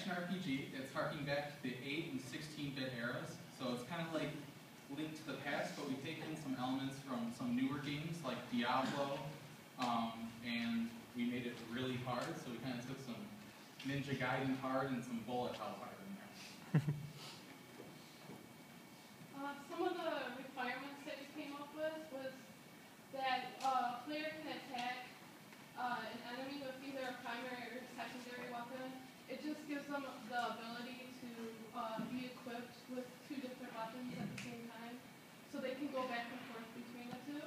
action RPG. It's harking back to the 8 and 16-bit eras, so it's kind of like Link to the Past, but we've taken some elements from some newer games like Diablo, and we made it really hard, so we kind of took some Ninja Gaiden hard and some Bullet Hell hard in there. Some of the requirements that we came up with was that a player can attack an enemy with either a primary or secondary weapon. It just gives them the ability to be equipped with two different weapons at the same time, so they can go back and forth between the two.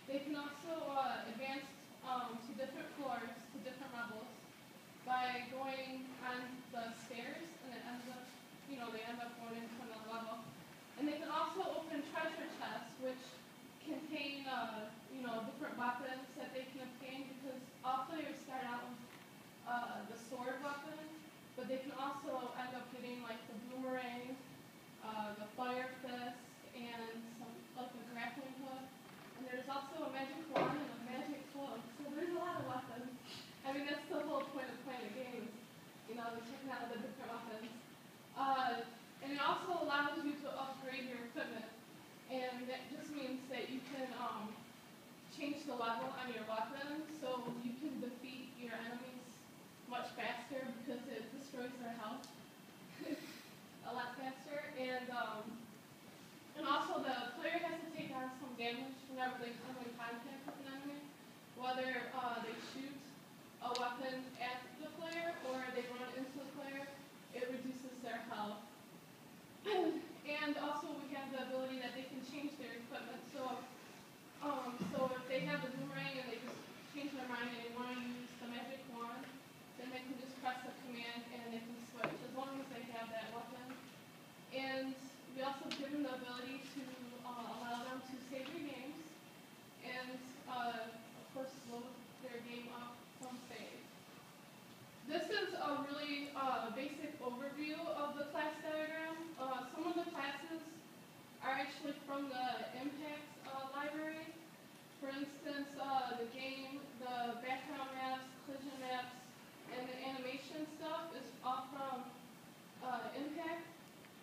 They can also advance to different floors, to different levels, by going on the stairs, and it ends up, they end up going into another level. And they can also open treasure chests, which contain, different weapons that they can obtain, because all players start out with the sword weapon, but they can also end up getting like the boomerang, the fire fist, and some like a grappling hook. And there's also a magic wand and a magic cloak. So there's a lot of weapons. I mean, that's the whole point of playing the games, checking out the different weapons. And it also allows you to upgrade your equipment. And that just means that you can change the level on your weapon, so you can defeat your enemies much faster because it destroys their health a lot faster. And also the player has to take on some damage whenever they come in contact with an enemy, whether they shoot a weapon at the player or they run into the player. It reduces their health. And also we have the ability that they can change their equipment. So if they have the boomerang and they just change their mind and they want to use the magic wand, then they can just press the command and they can switch as long as they have that weapon. And we also give them the ability to allow them to save their games and of course load their game up from save. This is a really basic overview of the class diagram. Some of the classes are actually from the Impact library. For instance, the game, the background maps, collision maps, and the animation stuff is all from Impact.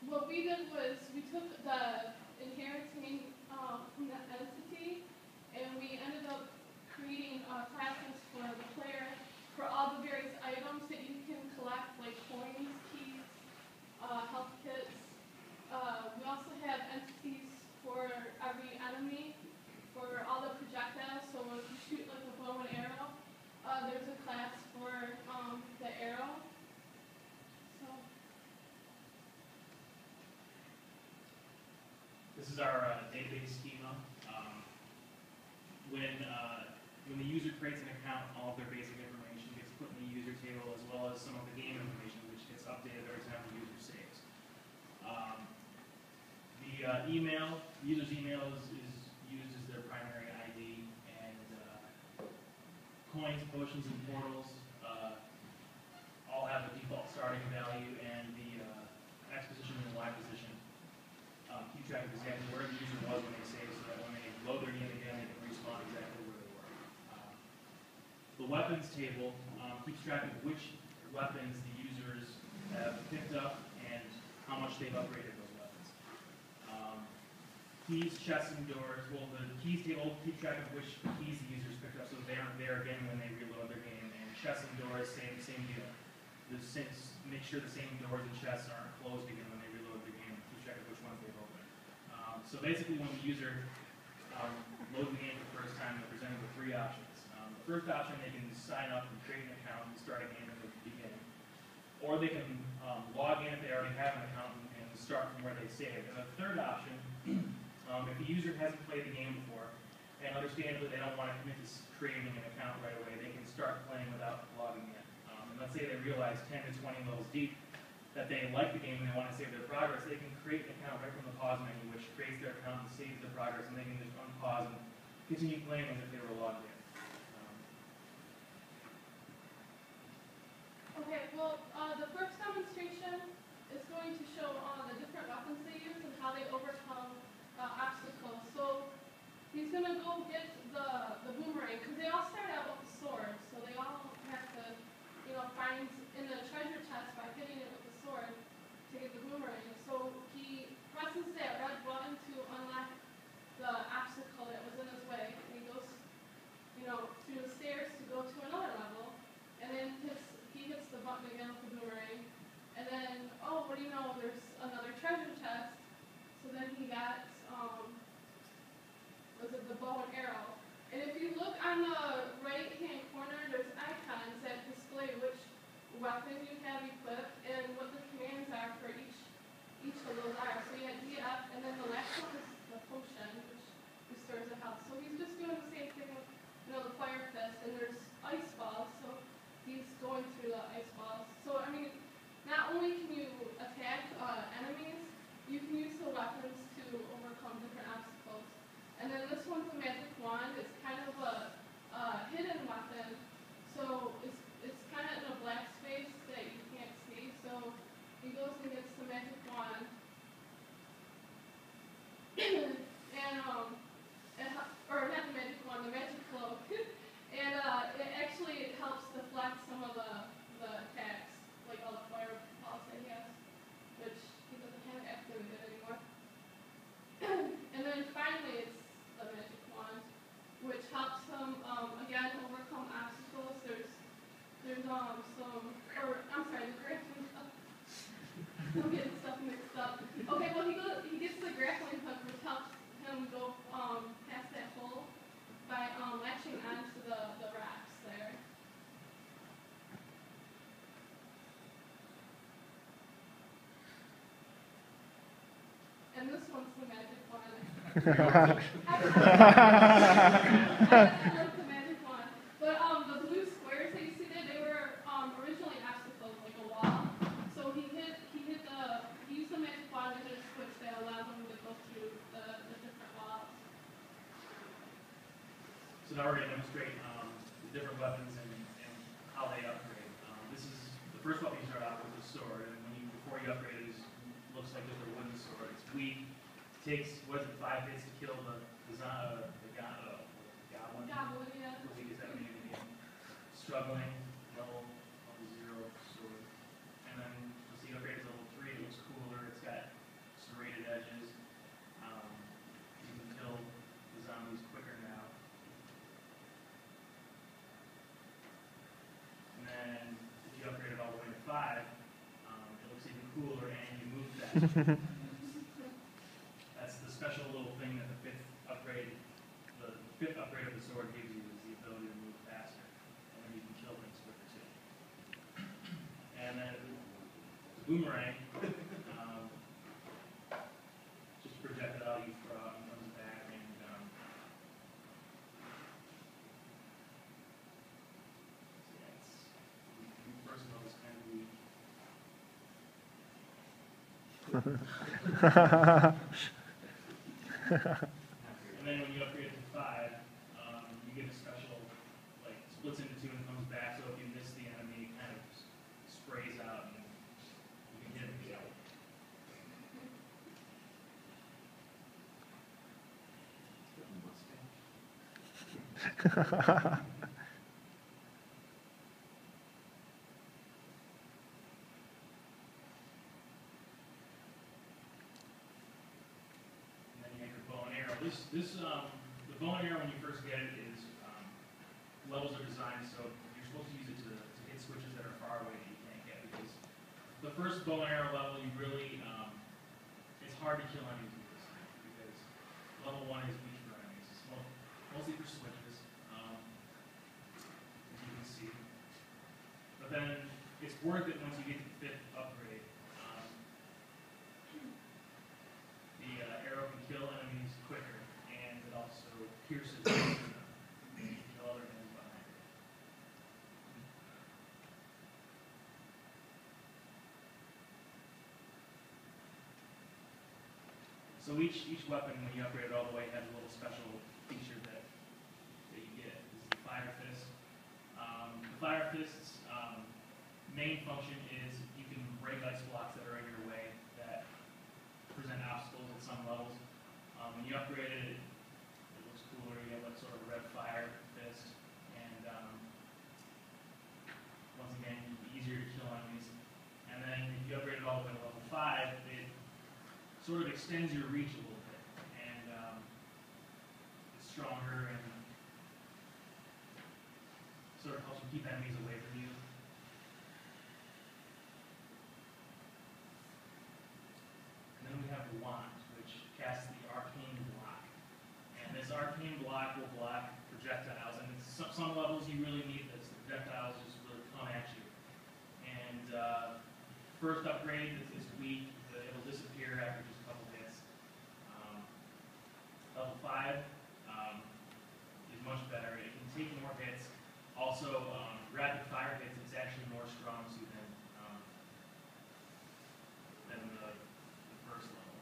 What we did was we took the inheriting from that entity, and we ended up creating classes for the player for all the various items that you can collect, like coins, keys, health kits. We also have entities for every enemy, for all the projectiles. So if you shoot like a bow and arrow, there's a class for the arrow. So this is our database schema. When the user creates an account, all of their basic information gets put in the user table, as well as some of the game information, which gets updated every time the user saves. The user's email is used as their primary ID, and coins, potions, and portals all have a default starting value, and the X position and Y position keep track of exactly where the user was when they saved, so that when they load their game again, they can respawn exactly where they were. The weapons table keeps track of which weapons the users have picked up and how much they've upgraded those weapons. Keys, chests, and doors. Well, the keys table keeps track of which keys the users picked up, so they aren't there again when they reload their game. And chests and doors, same deal. Make sure the same doors and chests aren't closed again when they reload their game. Keep track of which ones they've opened. So basically, when the user loads the game for the first time, they're presented with three options. The first option, they can sign up and create an account and start a game at the beginning. Or they can log in if they already have an account and start from where they saved. And the third option, if the user hasn't played the game before, and understandably they don't want to commit to creating an account right away, they can start playing without logging in. And let's say they realize 10 to 20 levels deep that they like the game and they want to save their progress, they can create an account right from the pause menu, which creates their account and saves their progress, and they can just unpause and continue playing as if they were logged in. okay, well, the first demonstration is going to show the different weapons they use and how they overcome obstacles. So he's going to go get the boomerang, because they all start out with a sword, so they all have to, find in the treasure chest by getting he got, was it the bow and arrow? And if you look on the right-hand corner, there's icons that display which weapon you have equipped and what the commands are for each of those are. So you had DF, and then the last one is the potion, which restores the health. So he's just doing the same thing with, the fire fist, and there's ice balls, so he's going through the ice balls. So, I mean, not only can you attack enemies, you can use the weapons to overcome different obstacles. And then this one's a magic wand. It's kind of a hidden weapon, so it's kind of in a black space that you can't see. So he goes and gets the magic wand, and or not the magic wand, the magic cloak, and it helps deflect some of the attacks, like all the fireballs that he has, which he doesn't have after we did anymore. And then finally, it's the magic wand, which helps him again overcome obstacles. There's the grappling hook. I'm getting stuff mixed up. Okay, well he gets the grappling hook, which helps him go past that hole by latching onto the rocks there. And this one's the magic wand. I like the magic wand. But the blue squares that you see there, they were originally obstacles, like a wall. So he used the magic wand and hit a switch that allowed him to go through the different walls. So now we're going to demonstrate the different weapons and how they upgrade. This is the first weapon you start out with, the sword, and before you upgrade it, looks like just a wooden sword. It's weak. It takes 5 hits to kill the goblin. Goblin, yeah. The weakest enemy in the game. Struggling, level 0 sword. And then you'll see upgrade to level 3. It looks cooler. It's got serrated edges. You can kill the zombies quicker now. And then if you upgrade it all the way to 5, it looks even cooler and you move faster. That's the special little thing that the fifth upgrade of the sword gives you, is the ability to move faster. And then you can kill things quicker too. And then the boomerang, just project it out, you throw it and comes back, and first of all, it's kind of weak. And then when you upgrade to 5, you get a special, like, splits into 2 and comes back, so if you miss the enemy, it kind of sprays out and you can hit it again. The bow and arrow, when you first get it, is levels are designed so you're supposed to use it to hit switches that are far away that you can't get, because the first bow and arrow level, you really, it's hard to kill enemies with this thing, because level 1 is weak for enemies. It's mostly for switches, as you can see. But then it's worth it once you get to the 5th upgrade. The arrow can kill enemies quicker, and it also pierces them and you can kill other enemies behind it. So each weapon, when you upgrade it all the way, has a little special feature that you get. This is the Fire Fist. The Fire Fist's main function is you can break ice blocks that are in your way that present obstacles at some levels. When you upgrade it, it looks cooler. You have like sort of a red fire fist, and once again, easier to kill enemies. And then if you upgrade it all the way to level 5, it sort of extends your reach a little bit, and it's stronger and sort of helps you keep enemies away from you. And then we have the wand, which casts first upgrade is weak. It'll disappear after just a couple hits. Level 5 is much better. It can take more hits. Also, rapid fire hits is actually more strong suit than the first level.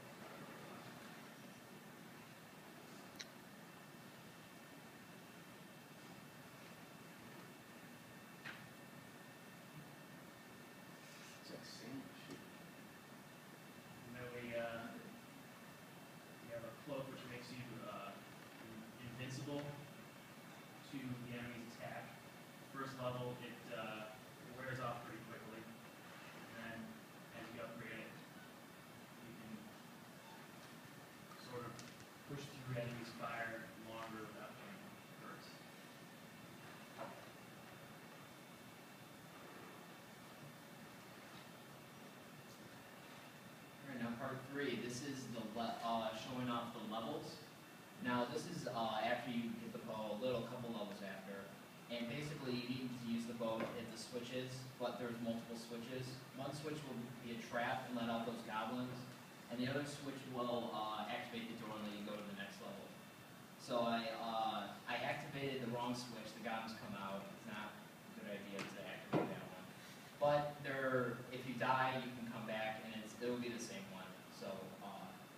And then we have a cloak which makes you invincible to the enemy's attack. First level, it wears off pretty quickly, and then as you upgrade it, you can sort of push through enemy's fire longer without getting hurt. Alright, now part 3. This is the showing off the levels. Now this is after you get the bow, a couple levels after. And basically you need to use the bow to hit the switches, but there's multiple switches. One switch will be a trap and let out those goblins, and the other switch will activate the door and let you go to the next level. So I activated the wrong switch, the goblins come out. It's not a good idea to activate that one. But if you die, you can come back and it'll be the same one. So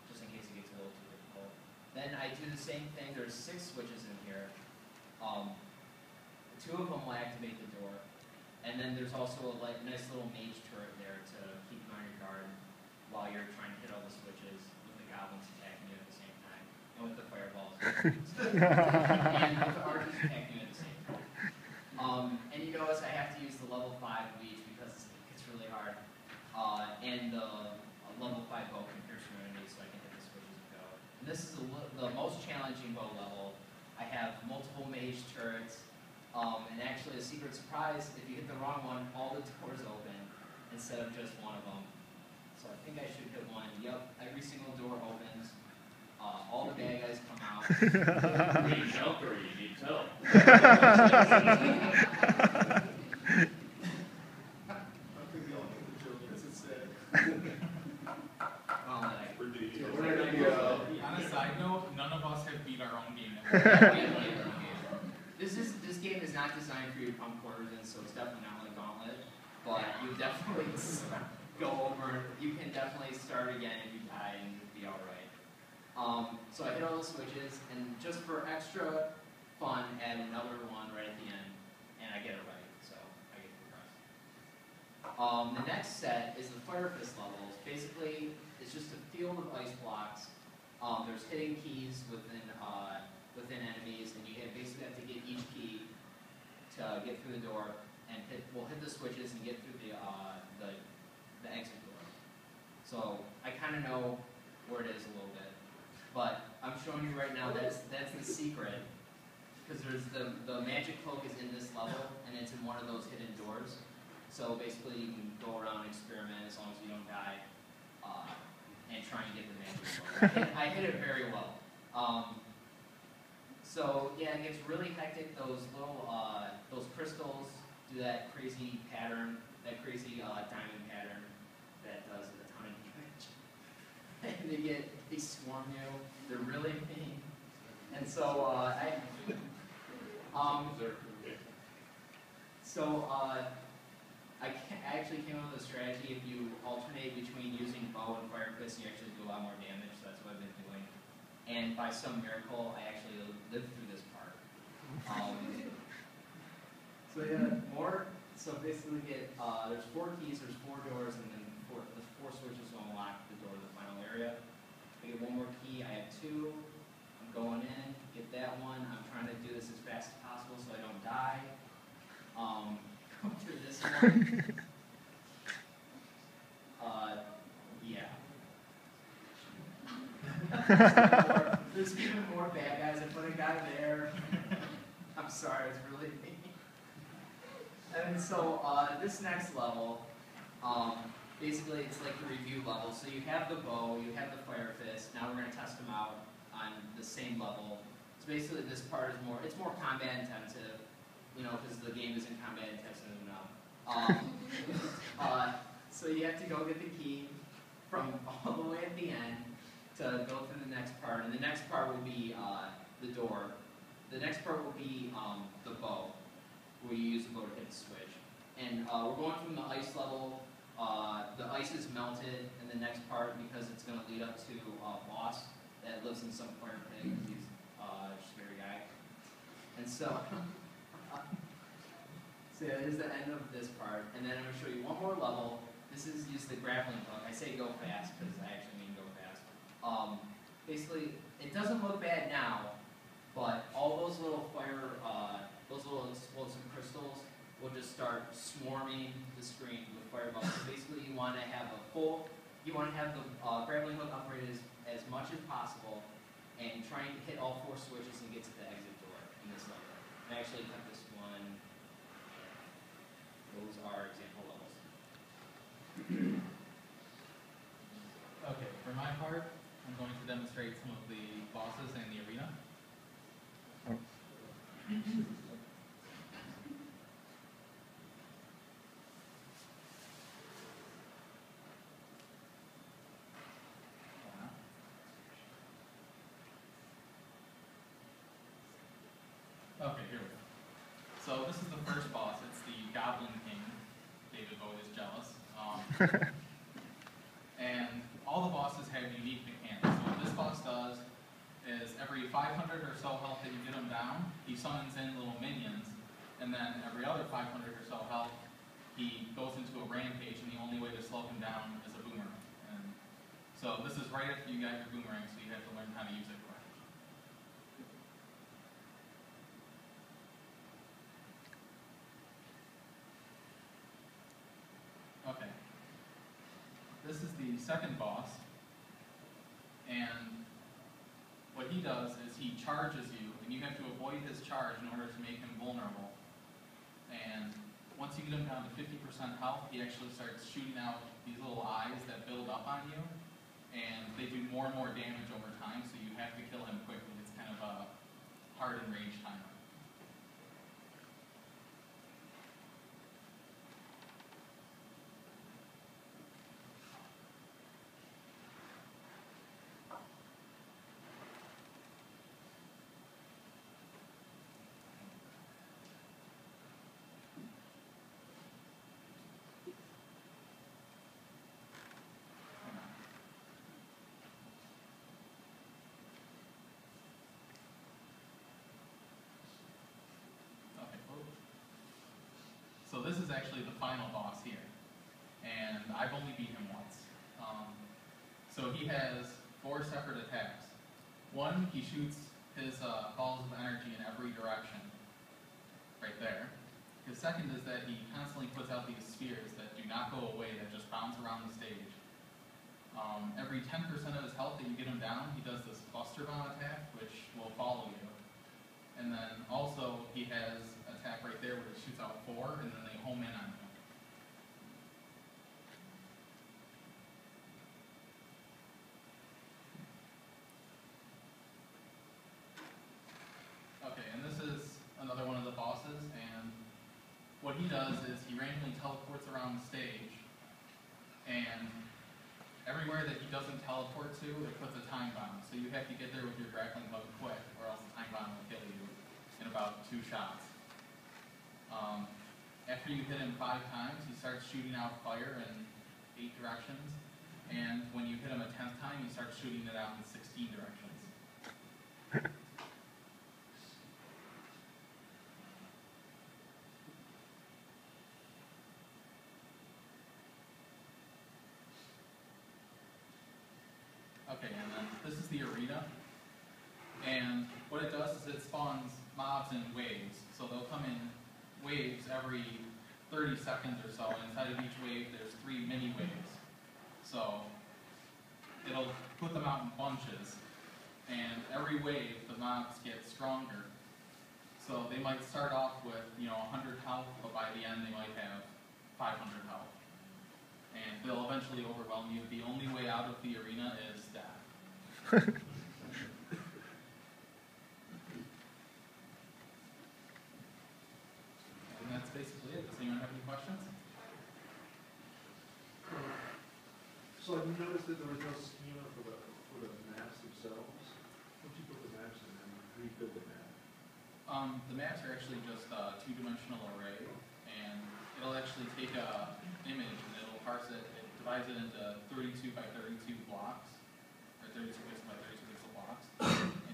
just in case it gets a little too difficult. Then I do the same thing. There's 6 switches in here. 2 of them will activate the door, and then there's also a nice little mage turret there to keep you on your guard while you're trying to hit all the switches with the goblins attacking you at the same time, and with the fireballs and with the archers attacking you at the same time. And you notice I have to use the level 5 leech because it's really hard, and the level 5 bow can pierce your enemies so I can hit the switches and go. And this is the most challenging bow level. I have multiple mage turrets. And actually, a secret surprise, if you hit the wrong one, all the doors open instead of just one of them. So I think I should hit one. Yep, every single door opens. All the bad guys come out. You need help or you need help? On a side note, none of us have beat our own game. This game is not designed for you to pump quarters in, so it's definitely not like Gauntlet. But you definitely go over. You can definitely start again if you die and you'll be all right. So I hit all the switches, and just for extra fun, add another one right at the end, and I get it right. So I get impressed. The next set is the Fire Fist levels. Basically, it's just a field of ice blocks. There's hidden keys within enemies, and you basically have to get each key to get through the door, and we'll hit the switches and get through the exit door. So I kind of know where it is a little bit, but I'm showing you right now that's the secret, because there's the magic cloak is in this level, and it's in one of those hidden doors. So basically, you can go around and experiment as long as you don't die, and try and get the magic cloak. I hit it very well. So yeah, it gets really hectic. Those little those crystals do that crazy pattern, that crazy diamond pattern that does a ton of damage. And they swarm you. They're really mean. And so I actually came up with a strategy. If you alternate between using bow and fire fist, you actually do a lot more damage. So that's what I've been doing. And by some miracle, I actually lived through this part. So yeah, more. So basically, there's 4 keys, there's 4 doors, and then the 4 switches will unlock the door to the final area. I get 1 more key. I have 2. I'm going in, get that one. I'm trying to do this as fast as possible so I don't die. Go through this one. Yeah. There's even more bad guys. I put a guy there. I'm sorry, it's really mean. And so this next level, basically it's like the review level. So you have the bow, you have the fire fist. Now we're going to test them out on the same level. So basically this part is more combat intensive, because the game isn't combat intensive enough. So you have to go get the key from all the way at the end to go through the next part, and the next part will be the door. The next part will be the bow, where you use the bow to hit the switch. And we're going from the ice level. The ice is melted in the next part because it's going to lead up to a boss that lives in some fire pit. He's a scary guy. And so, so yeah, here's the end of this part. And then I'm going to show you one more level. This is use the grappling hook. I say go fast because I actually mean go fast. Basically, it doesn't look bad now, but all those little fire, those little explosive crystals will just start swarming the screen with fireballs. So basically, you want to have the grappling hook operated as much as possible, and trying to hit all 4 switches and get to the exit door in this level. I actually cut this one. Those are example levels. Okay, for my part, I'm going to demonstrate some of the bosses in the arena. Okay, here we go. So this is the first boss. It's the Goblin King. David Bowie is jealous. And all the bosses have unique mechanics. So what this boss does is every 500 or so health that you get him down, he summons in little minions, and then every other 500 or so health, he goes into a rampage, and the only way to slow him down is a boomerang. And so this is right after you got your boomerang, so you have to learn how to use it correctly. Okay. This is the second boss, and what he does is he charges you, and you have to avoid his charge in order to make him vulnerable. And once you get him down to 50% health, he actually starts shooting out these little eyes that build up on you, and they do more and more damage over time, so you have to kill him quickly. It's kind of a hard and rage timer. So this is actually the final boss here, and I've only beat him once. So he has 4 separate attacks. One, he shoots his balls of energy in every direction, right there. His second is that he constantly puts out these spheres that do not go away, that just bounce around the stage. Every 10% of his health that you get him down, he does this Buster Bomb attack, which will follow you. And then also he has an attack right there where he shoots out 4, and then they home in on you. Okay, and this is another one of the bosses, and what he does is he randomly teleports around the stage, and everywhere that he doesn't teleport to, it puts a time bomb. So you have to get there with your grappling hook quick, or else the time bomb will kill you in about 2 shots. After you hit him 5 times, he starts shooting out fire in 8 directions. And when you hit him a 10th time, he starts shooting it out in 16 directions. Okay, and then this is the arena. And what it does is it spawns mobs in waves. So they'll come in waves every 30 seconds or so. And inside of each wave, there's 3 mini waves. So it'll put them out in bunches. And every wave, the mobs get stronger. So they might start off with, 100 health, but by the end they might have 500 health. And they'll eventually overwhelm you. The only way out of the arena is death. And that's basically it. Does anyone have any questions? said there was no schema for the maps themselves. Once you put the maps in, then how do you build the map? The maps are actually just a two-dimensional array, and it'll actually take a image and it'll parse it. It divides it into 32 by 32 blocks, or 32 pixel by 32 pixel blocks.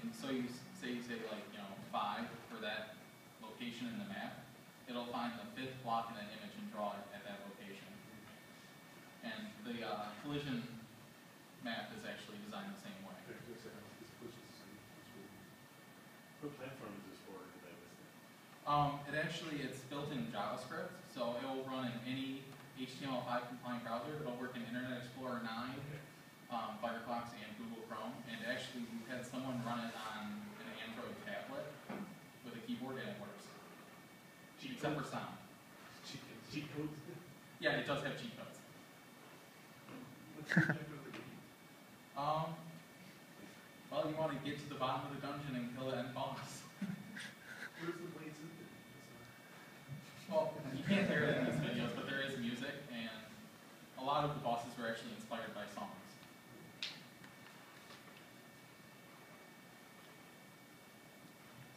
And so you say like 5 for that location in the map. It'll find the 5th block in that image and draw it at that location. And the collision map is actually designed the same way. What platform is this for? Did I miss it? It's built in JavaScript, so it will run in any HTML5 compliant browser. It'll work in Internet Explorer 9, Firefox, and Google Chrome. And actually, we've had someone run it on an Android tablet with a keyboard, and it works. Except for sound. Cheat codes? Yeah, it does have cheat codes. What's the objective of the game? Well, you want to get to the bottom of the dungeon and kill the end boss. Where's the blades in it? Well, you can't hear it in these videos, but there is music, and a lot of the bosses were actually inspired by songs.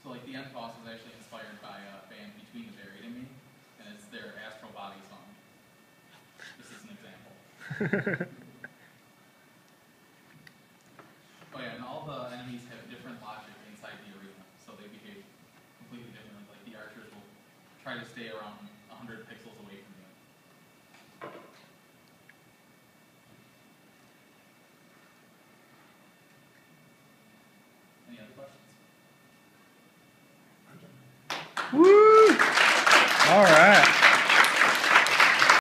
So, like, the end boss was actually inspired by a band Between the Buried and Me, and it's their Astro Body song. This is an example. Oh yeah, and all the enemies have different logic inside the arena, so they behave completely differently. Like, the archers will try to stay around 100 pixels away from you. Any other questions? Woo!